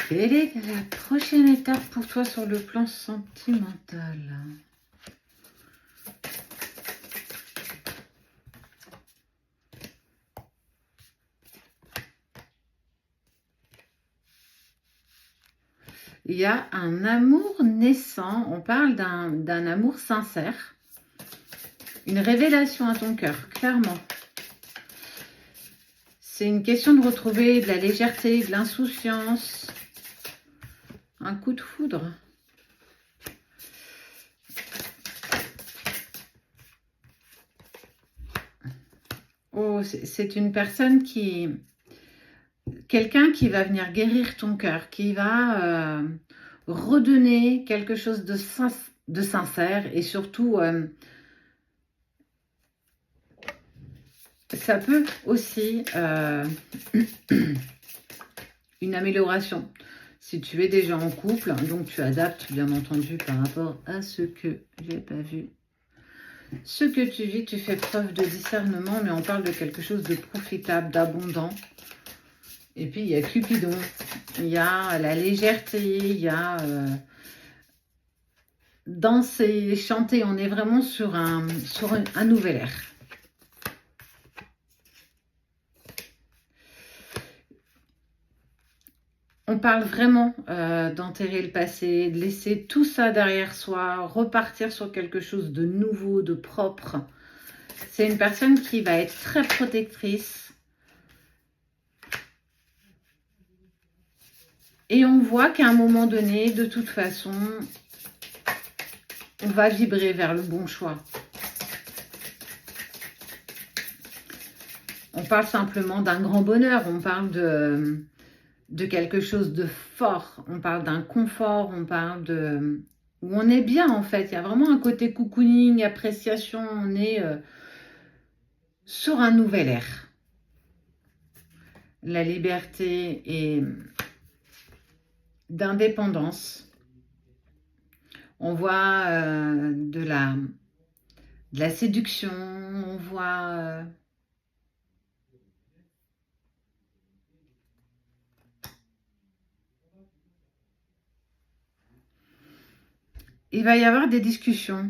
Quelle est la prochaine étape pour toi sur le plan sentimental? Il y a un amour naissant, on parle d'un amour sincère, une révélation à ton cœur, clairement. C'est une question de retrouver de la légèreté, de l'insouciance, un coup de foudre. Oh, c'est une personne quelqu'un qui va venir guérir ton cœur, qui va redonner quelque chose de sincère et surtout, ça peut aussi une amélioration. Si tu es déjà en couple, donc tu adaptes bien entendu par rapport à ce que j'ai pas vu. Ce que tu vis, tu fais preuve de discernement, mais on parle de quelque chose de profitable, d'abondant. Et puis, il y a Cupidon, il y a la légèreté, il y a danser, chanter. On est vraiment sur un nouvel ère. On parle vraiment d'enterrer le passé, de laisser tout ça derrière soi, repartir sur quelque chose de nouveau, de propre. C'est une personne qui va être très protectrice. Et on voit qu'à un moment donné, de toute façon, on va vibrer vers le bon choix. On parle simplement d'un grand bonheur, on parle de quelque chose de fort, on parle d'un confort, on parle de... où on est bien en fait, il y a vraiment un côté cocooning, appréciation, on est sur un nouvel ère. La liberté et d'indépendance. On voit de la séduction, on voit... il va y avoir des discussions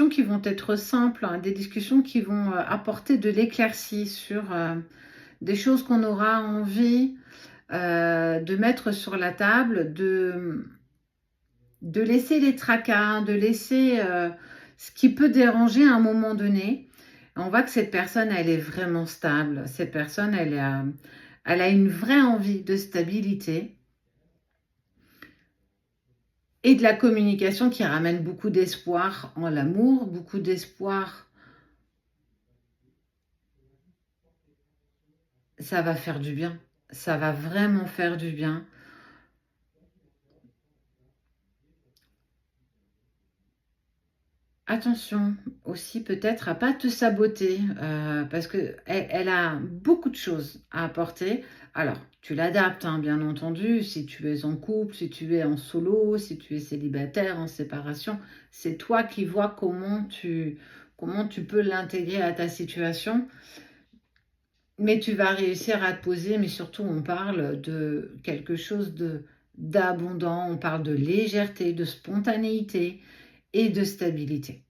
qui vont être simples, hein, des discussions qui vont apporter de l'éclaircie sur des choses qu'on aura envie de mettre sur la table, de laisser les tracas, de laisser ce qui peut déranger à un moment donné. On voit que cette personne, elle est vraiment stable. Cette personne, elle a une vraie envie de stabilité. Et de la communication qui ramène beaucoup d'espoir en l'amour, beaucoup d'espoir. Ça va faire du bien. Ça va vraiment faire du bien. Attention aussi peut-être à pas te saboter parce que elle a beaucoup de choses à apporter. Alors, tu l'adaptes, hein, bien entendu, si tu es en couple, si tu es en solo, si tu es célibataire, en séparation, c'est toi qui vois comment tu peux l'intégrer à ta situation. Mais tu vas réussir à te poser, mais surtout on parle de quelque chose d'abondant, on parle de légèreté, de spontanéité et de stabilité.